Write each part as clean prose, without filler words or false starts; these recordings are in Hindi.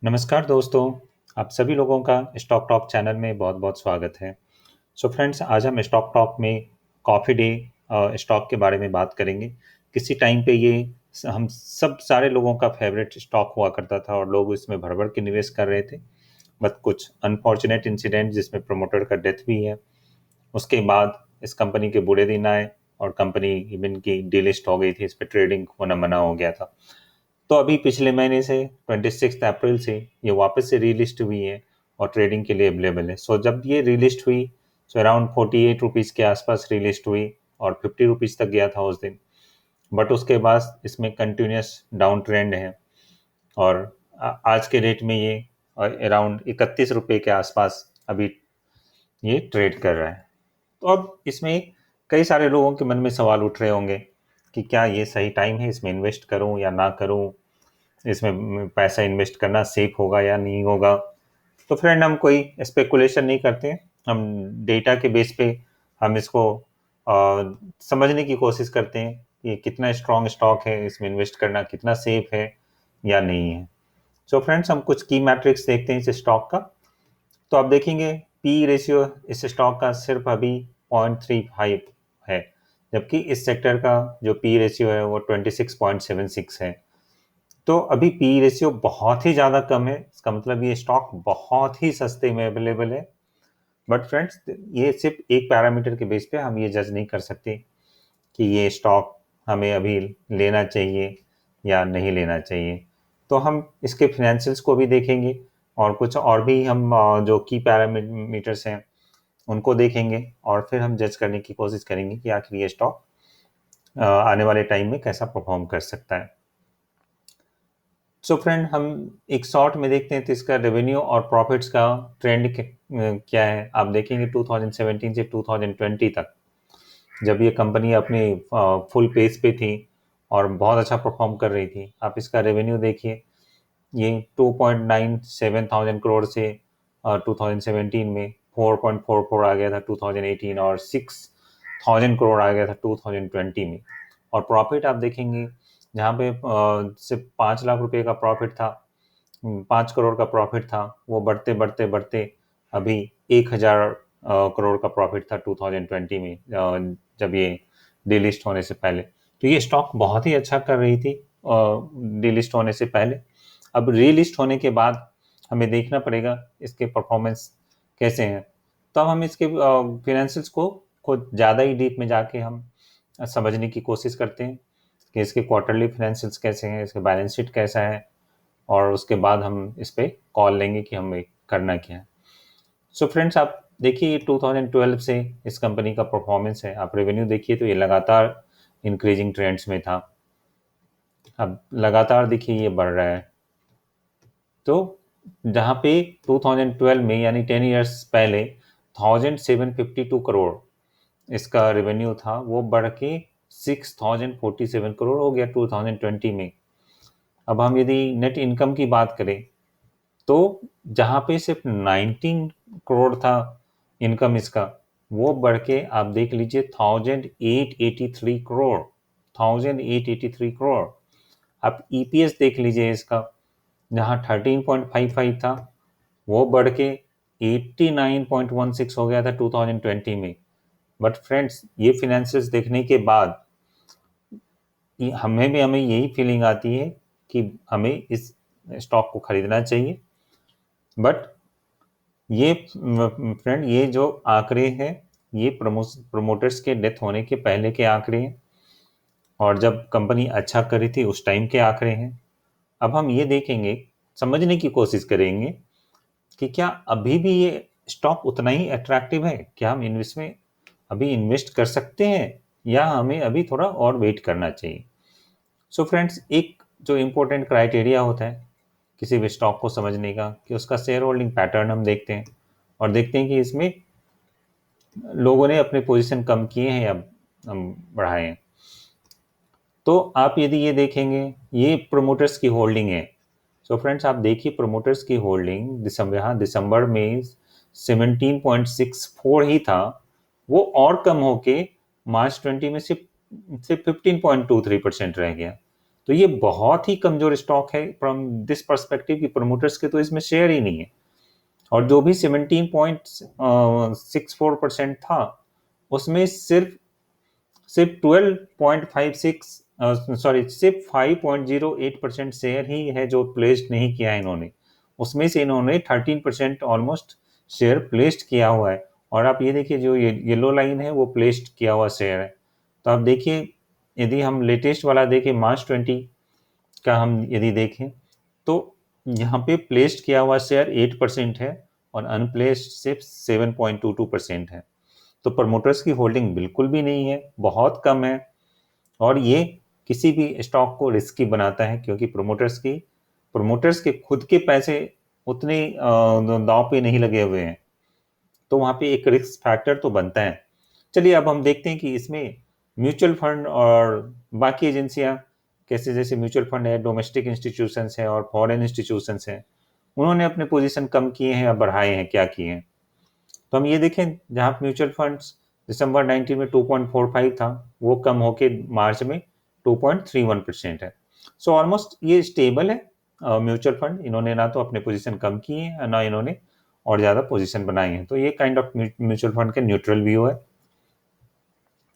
नमस्कार दोस्तों, आप सभी लोगों का स्टॉक टॉक चैनल में बहुत-बहुत स्वागत है। सो फ्रेंड्स, आज हम स्टॉक टॉक में कॉफ़ी डे स्टॉक के बारे में बात करेंगे। किसी टाइम पे ये हम सब सारे लोगों का फेवरेट स्टॉक हुआ करता था और लोग इसमें भर-भर के निवेश कर रहे थे। बट कुछ अनफॉर्चुनेट इंसिडेंट जिसमें प्रमोटर का डेथ भी है। उसके बाद इस कंपनी के बुरे दिन आए और कंपनी इवन की डीलिस्ट हो गई थी, इस पे ट्रेडिंग होना मना हो गया था। तो अभी पिछले महीने से 26 अप्रैल से ये वापस से रीलिस्ट हुई है और ट्रेडिंग के लिए अवेलेबल है। सो जब ये रीलिस्ट हुई सो अराउंड 48 रुपीज़ के आसपास रीलिस्ट हुई और 50 रुपीज़ तक गया था उस दिन। बट उसके बाद इसमें कंटिन्यूस डाउन ट्रेंड है और आज के रेट में ये अराउंड 31 रुपये के आसपास अभी ये ट्रेड कर रहा है। तो अब इसमें कई सारे लोगों के मन में सवाल उठ रहे होंगे कि क्या ये सही टाइम है, इसमें इन्वेस्ट करूं या ना करूं, इसमें पैसा इन्वेस्ट करना सेफ होगा या नहीं होगा। तो फ्रेंड, हम कोई स्पेकुलेशन नहीं करते हैं, हम डेटा के बेस पे हम इसको समझने की कोशिश करते हैं कि कितना स्ट्रॉन्ग स्टॉक है, इसमें इन्वेस्ट करना कितना सेफ है या नहीं है। सो फ्रेंड्स, हम कुछ की मैट्रिक्स देखते हैं इस स्टॉक का। तो आप देखेंगे पी रेशियो इस स्टॉक का सिर्फ अभी 0.35 है, जबकि इस सेक्टर का जो पी रेशियो है वो 26.76 है। तो अभी पी रेशियो बहुत ही ज़्यादा कम है। इसका मतलब ये स्टॉक बहुत ही सस्ते में अवेलेबल है। बट फ्रेंड्स, ये सिर्फ एक पैरामीटर के बेस पे हम ये जज नहीं कर सकते कि ये स्टॉक हमें अभी लेना चाहिए या नहीं लेना चाहिए। तो हम इसके फिनेंशियल्स को भी देखेंगे और कुछ और भी हम जो की पैरामीटर्स हैं उनको देखेंगे और फिर हम जज करने की कोशिश करेंगे कि आखिर ये स्टॉक आने वाले टाइम में कैसा परफॉर्म कर सकता है। सो फ्रेंड, हम एक शॉर्ट में देखते हैं तो इसका रेवेन्यू और प्रॉफिट्स का ट्रेंड क्या है। आप देखेंगे 2017 से 2020 तक जब ये कंपनी अपने फुल पेस पे थी और बहुत अच्छा परफॉर्म कर रही थी। आप इसका रेवेन्यू देखिए, ये 2.97 थाउजेंड करोड़ से 2017 में 4.44 आ गया था 2018 और 6,000 करोड़ आ गया था 2020 में। और प्रॉफिट आप देखेंगे, जहाँ पे सिर्फ 5 लाख रुपए का प्रॉफिट था, 5 करोड़ का प्रॉफिट था, वो बढ़ते बढ़ते बढ़ते अभी 1,000 करोड़ का प्रॉफिट था 2020 में, जब ये डीलिस्ट होने से पहले। तो ये स्टॉक बहुत ही अच्छा कर रही थी डीलिस्ट होने से पहले। अब रीलिस्ट होने के बाद हमें देखना पड़ेगा इसके परफॉर्मेंस कैसे हैं। तो अब हम इसके फिनेंशियल्स को खुद ज़्यादा ही डीप में जाके हम समझने की कोशिश करते हैं कि इसके क्वार्टरली फाइनेंशियल्स कैसे हैं, इसका बैलेंस शीट कैसा है, और उसके बाद हम इस पे कॉल लेंगे कि हमें करना क्या है। सो फ्रेंड्स, आप देखिए 2012 से इस कंपनी का परफॉर्मेंस है। आप रेवेन्यू देखिए तो ये लगातार इंक्रीजिंग ट्रेंड्स में था। अब लगातार देखिए ये बढ़ रहा है। तो जहाँ पे 2012 में यानी 10 इयर्स पहले 1752 करोड़ इसका रेवेन्यू था, वो बढ़ के 6047 करोड़ हो गया 2020 में। अब हम यदि नेट इनकम की बात करें तो जहाँ पे सिर्फ 19 करोड़ था इनकम इसका, वो बढ़ के आप देख लीजिए 1883 करोड़, 1883 करोड़। आप ईपीएस देख लीजिए इसका, जहाँ 13.55 था वो बढ़ के 89.16 हो गया था 2020 में। बट फ्रेंड्स, ये फिनेंशियल्स देखने के बाद हमें यही फीलिंग आती है कि हमें इस स्टॉक को खरीदना चाहिए। बट ये फ्रेंड, ये जो आंकड़े हैं ये प्रमोटर्स के डेथ होने के पहले के आंकड़े हैं और जब कंपनी अच्छा कर रही थी उस टाइम के आंकड़े हैं। अब हम ये देखेंगे, समझने की कोशिश करेंगे कि क्या अभी भी ये स्टॉक उतना ही अट्रैक्टिव है, क्या हम इन्वेस्टमेंट अभी इन्वेस्ट कर सकते हैं या हमें अभी थोड़ा और वेट करना चाहिए। सो फ्रेंड्स, एक जो इम्पोर्टेंट क्राइटेरिया होता है किसी भी स्टॉक को समझने का कि उसका शेयर होल्डिंग पैटर्न हम देखते हैं और देखते हैं कि इसमें लोगों ने अपने पोजीशन कम किए हैं या बढ़ाए हैं। तो आप यदि ये देखेंगे, ये प्रोमोटर्स की होल्डिंग है। सो फ्रेंड्स, आप देखिए प्रोमोटर्स की होल्डिंग दिसंबर में 17.64 ही था, वो और कम होके मार्च 20 में सिर्फ 15.23% रह गया। तो ये बहुत ही कमजोर स्टॉक है फ्रॉम दिस पर्सपेक्टिव कि प्रमोटर्स के तो इसमें शेयर ही नहीं है। और जो भी 17.64% था, उसमें सिर्फ सिर्फ 12.56 सॉरी सिर्फ 5.08% शेयर ही है जो प्लेस्ड नहीं किया है इन्होंने। उसमें से इन्होंने 13% ऑलमोस्ट शेयर प्लेस्ड किया हुआ है। और आप ये देखिए, जो ये येलो लाइन है वो प्लेस्ड किया हुआ शेयर है। तो आप देखिए, यदि हम लेटेस्ट वाला देखें, मार्च 20 का हम यदि देखें, तो यहाँ पे प्लेस्ड किया हुआ शेयर 8% है और अनप्लेस्ड सिर्फ 7.22% है। तो प्रमोटर्स की होल्डिंग बिल्कुल भी नहीं है, बहुत कम है। और ये किसी भी स्टॉक को रिस्की बनाता है, क्योंकि प्रमोटर्स के खुद के पैसे उतने दांव पे नहीं लगे हुए हैं। तो वहाँ पे एक रिस्क फैक्टर तो बनता है। चलिए अब हम देखते हैं कि इसमें म्यूचुअल फंड और बाकी एजेंसियां कैसे, जैसे म्यूचुअल फंड है, डोमेस्टिक इंस्टीट्यूशंस हैं और फॉरेन इंस्टीट्यूशंस हैं, उन्होंने अपने पोजीशन कम किए हैं या बढ़ाए हैं, क्या किए हैं। तो हम ये देखें, जहाँ म्यूचुअल फंड्स दिसंबर 19 में 2.45 था, वो कम होके मार्च में 2.31% है। सो ऑलमोस्ट ये स्टेबल है। म्यूचुअल फंड इन्होंने ना तो अपने पोजीशन कम किए हैं, ना इन्होंने और ज़्यादा पोजीशन बनाई है। तो ये काइंड ऑफ म्यूचुअल फंड के न्यूट्रल व्यू है।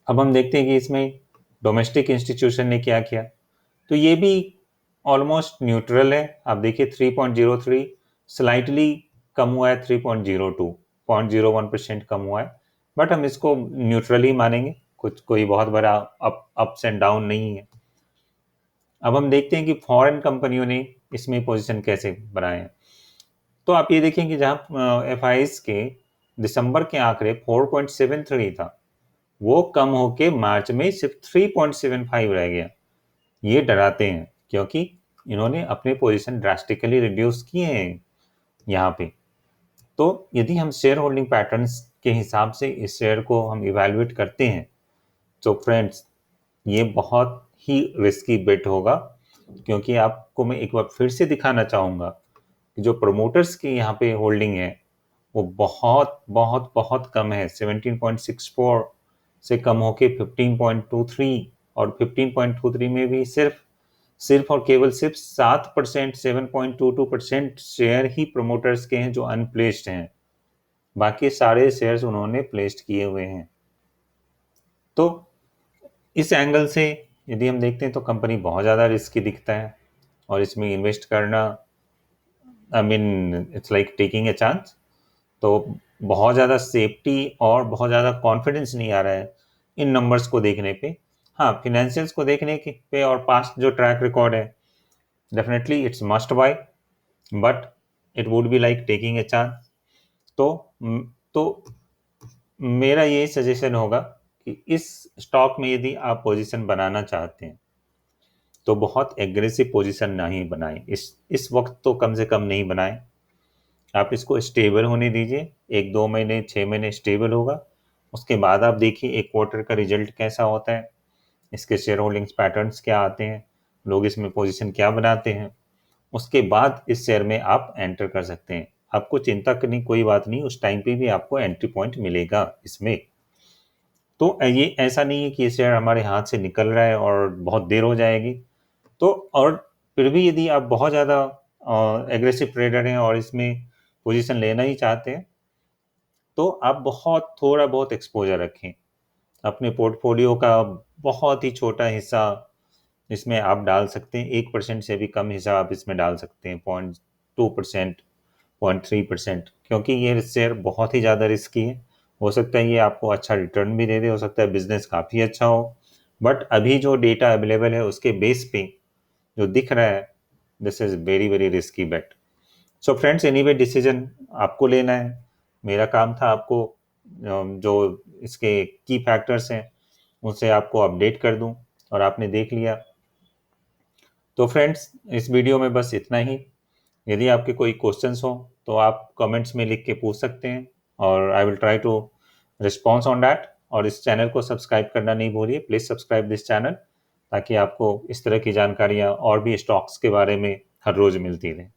अब हम देखते हैं कि इसमें डोमेस्टिक इंस्टीट्यूशन ने क्या किया। तो ये भी ऑलमोस्ट न्यूट्रल है। आप देखिए 3.03 स्लाइटली कम हुआ है, 3.02 0.01% कम हुआ है, बट हम इसको न्यूट्रल ही मानेंगे, कुछ कोई बहुत बड़ा अप्स एंड डाउन नहीं है। अब हम देखते हैं कि फॉरेन कंपनियों ने इसमें पोजीशन कैसे बनाए हैं। तो आप ये देखें कि जहां एफ के दिसंबर के आंकड़े 4.73 था, वो कम होके मार्च में सिर्फ 3.75 रह गया। ये डराते हैं, क्योंकि इन्होंने अपने पोजीशन ड्रास्टिकली रिड्यूस किए हैं यहाँ पे। तो यदि हम शेयर होल्डिंग पैटर्न्स के हिसाब से इस शेयर को हम इवेलुएट करते हैं, तो फ्रेंड्स ये बहुत ही रिस्की बेट होगा। क्योंकि आपको मैं एक बार फिर से दिखाना चाहूँगा कि जो प्रमोटर्स की यहाँ पे होल्डिंग है वो बहुत बहुत बहुत कम है। 17.64 से कम होके 15.23, और 15.23 में भी सिर्फ सिर्फ और केवल सिर्फ 7%, 7.22% शेयर ही प्रमोटर्स के हैं जो अनप्लेस्ड हैं। बाकी सारे शेयर्स उन्होंने प्लेस्ड किए हुए हैं। तो इस एंगल से यदि हम देखते हैं तो कंपनी बहुत ज़्यादा रिस्की दिखता है, और इसमें इन्वेस्ट करना, I mean it's like taking a chance. तो बहुत ज़्यादा सेफ्टी और बहुत ज़्यादा कॉन्फिडेंस नहीं आ रहा है इन नंबर्स को देखने पे। हाँ, फिनेंशियल्स को देखने के पे और पास्ट जो ट्रैक रिकॉर्ड है, definitely it's must buy, but it would be like taking a chance. तो तो मेरा ये सजेशन होगा कि इस स्टॉक में यदि आप पोजीशन बनाना चाहते हैं तो बहुत एग्रेसिव पोजीशन नहीं बनाएं, इस वक्त तो कम से कम नहीं बनाएं। आप इसको स्टेबल होने दीजिए, 1-2 महीने 6 महीने स्टेबल होगा। उसके बाद आप देखिए एक क्वार्टर का रिजल्ट कैसा होता है, इसके शेयर होल्डिंग्स पैटर्न्स क्या आते हैं, लोग इसमें पोजीशन क्या बनाते हैं। उसके बाद इस शेयर में आप एंटर कर सकते हैं। आपको चिंता करनी कोई बात नहीं, उस टाइम पे भी आपको एंट्री पॉइंट मिलेगा इसमें। तो ये ऐसा नहीं है कि ये शेयर हमारे हाथ से निकल रहा है और बहुत देर हो जाएगी। तो और फिर भी यदि आप बहुत ज़्यादा एग्रेसिव ट्रेडर हैं और इसमें पोजीशन लेना ही चाहते हैं, तो आप बहुत थोड़ा बहुत एक्सपोजर रखें। अपने पोर्टफोलियो का बहुत ही छोटा हिस्सा इसमें आप डाल सकते हैं। 1% से भी कम हिस्सा आप इसमें डाल सकते हैं, 0.2%, 0.3%, क्योंकि ये शेयर बहुत ही ज़्यादा रिस्की है। हो सकता है ये आपको अच्छा रिटर्न भी दे दे, हो सकता है बिजनेस काफ़ी अच्छा हो, बट अभी जो डेटा अवेलेबल है उसके बेस पे जो दिख रहा है, this is very very risky bet. So friends, anyway decision आपको लेना है। मेरा काम था आपको जो इसके की फैक्टर्स हैं उनसे आपको अपडेट कर दूं, और आपने देख लिया। तो फ्रेंड्स, इस वीडियो में बस इतना ही। यदि आपके कोई क्वेश्चंस हो तो आप कमेंट्स में लिख के पूछ सकते हैं, और I will try to response on that. और इस चैनल को सब्सक्राइब करना नहीं भूलिए, प्लीज़ सब्सक्राइब दिस चैनल, ताकि आपको इस तरह की जानकारियाँ और भी स्टॉक्स के बारे में हर रोज़ मिलती रहें।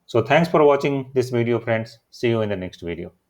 So thanks for watching this video, friends. See you in the next video.